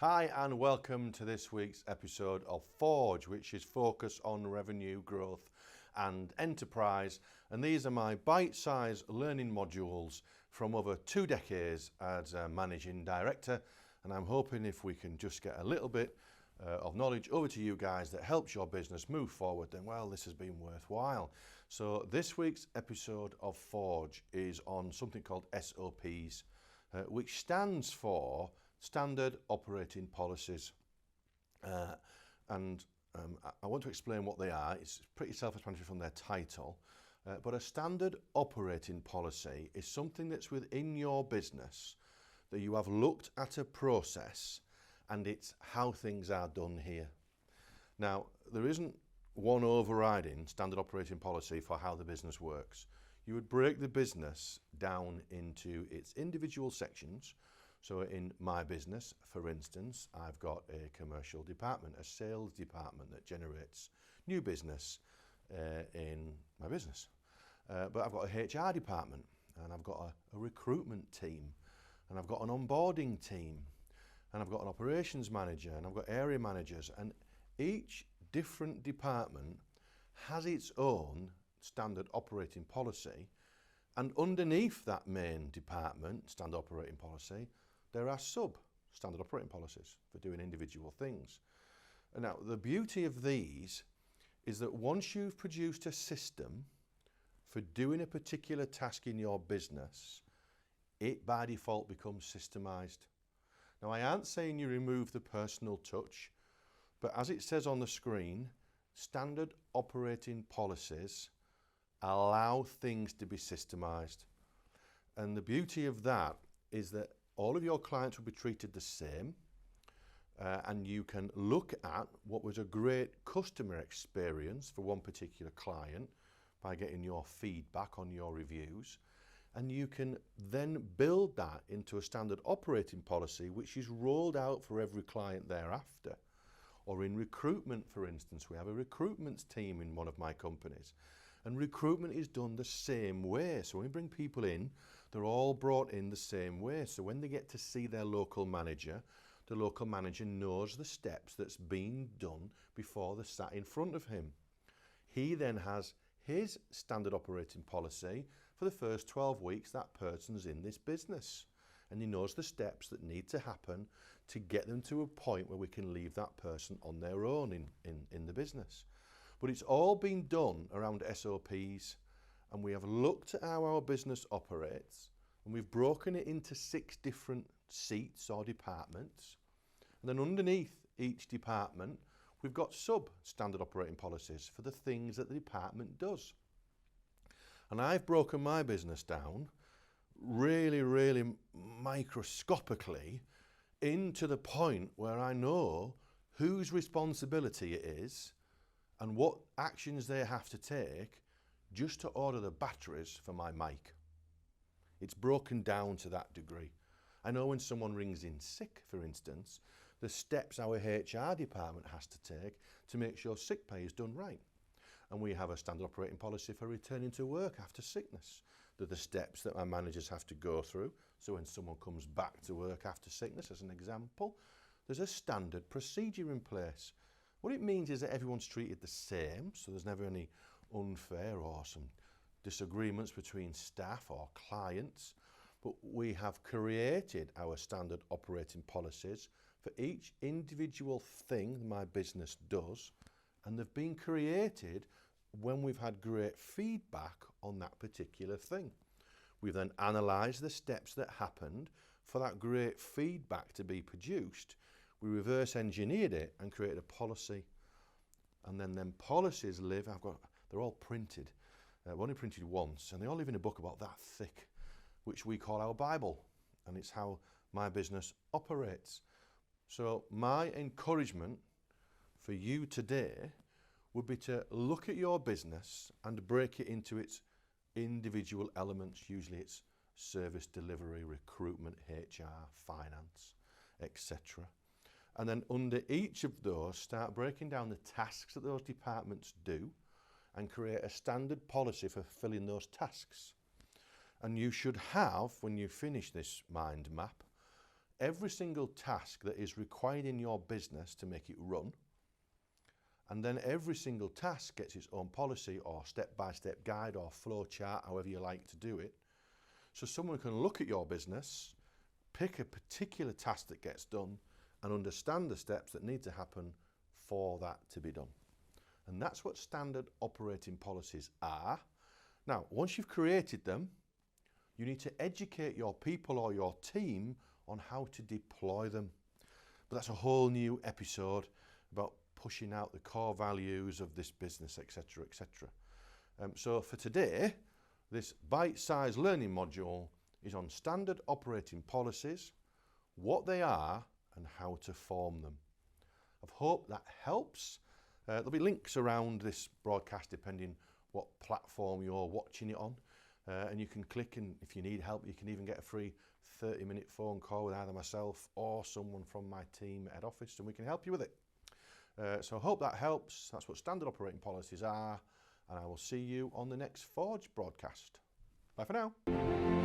Hi and welcome to this week's episode of Forge, which is focused on revenue growth and enterprise. And these are my bite-sized learning modules from over 2 decades as a managing director. And I'm hoping if we can just get a little bit of knowledge over to you guys that helps your business move forward, then well, this has been worthwhile. So this week's episode of Forge is on something called SOPs, which stands for Standard Operating Policies. I want to explain what they are. It's pretty self-explanatory from their title, but a standard operating policy is something that's within your business that you have looked at a process and it's how things are done here. Now, there isn't one overriding standard operating policy for how the business works. You would break the business down into its individual sections. So in my business, for instance, I've got a commercial department, a sales department that generates new business in my business. But I've got a HR department, and I've got a recruitment team, and I've got an onboarding team, and I've got an operations manager, and I've got area managers, and each different department has its own standard operating policy, and underneath that main department standard operating policy, there are sub-standard operating policies for doing individual things. And now, the beauty of these is that once you've produced a system for doing a particular task in your business, it by default becomes systemized. Now, I aren't saying you remove the personal touch, but as it says on the screen, standard operating policies allow things to be systemized. And the beauty of that is that all of your clients will be treated the same, and you can look at what was a great customer experience for one particular client by getting your feedback on your reviews, and you can then build that into a standard operating policy which is rolled out for every client thereafter. Or in recruitment, for instance, we have a recruitment team in one of my companies, and recruitment is done the same way. So when we bring people in, they're all brought in the same way. So when they get to see their local manager, the local manager knows the steps that's been done before they're sat in front of him. He then has his standard operating policy for the first 12 weeks that person's in this business. And he knows the steps that need to happen to get them to a point where we can leave that person on their own in the business. But it's all been done around SOPs, and we have looked at how our business operates, and we've broken it into 6 different seats or departments. And then underneath each department, we've got sub-standard operating policies for the things that the department does. And I've broken my business down really microscopically into the point where I know whose responsibility it is and what actions they have to take just to order the batteries for my mic. It's broken down to that degree. I know when someone rings in sick, for instance, the steps our HR department has to take to make sure sick pay is done right. And we have a standard operating policy for returning to work after sickness. They're the steps that my managers have to go through. So when someone comes back to work after sickness, as an example, there's a standard procedure in place. What it means is that everyone's treated the same, so there's never any unfair or some disagreements between staff or clients, but we have created our standard operating policies for each individual thing my business does, and they've been created when we've had great feedback on that particular thing. We've then analysed the steps that happened for that great feedback to be produced. We reverse engineered it and created a policy. And then them policies live, they're all printed. I've only printed once, and they all live in a book about that thick, which we call our Bible. And it's how my business operates. So my encouragement for you today would be to look at your business and break it into its individual elements. Usually it's service delivery, recruitment, HR, finance, etc. And then under each of those, start breaking down the tasks that those departments do and create a standard policy for fulfilling those tasks. And you should have, when you finish this mind map, every single task that is required in your business to make it run, and then every single task gets its own policy or step-by-step guide or flow chart, however you like to do it. So someone can look at your business, pick a particular task that gets done, and understand the steps that need to happen for that to be done. And that's what standard operating policies are. Now, once you've created them, you need to educate your people or your team on how to deploy them. But that's a whole new episode about pushing out the core values of this business, etc., etc. So for today, this bite-sized learning module is on standard operating policies, what they are and how to form them. I hope that helps. There'll be links around this broadcast depending what platform you're watching it on, and you can click, and if you need help you can even get a free 30-minute phone call with either myself or someone from my team at head office, and we can help you with it. So I hope that helps. That's what standard operating policies are, and I will see you on the next Forge broadcast. Bye for now.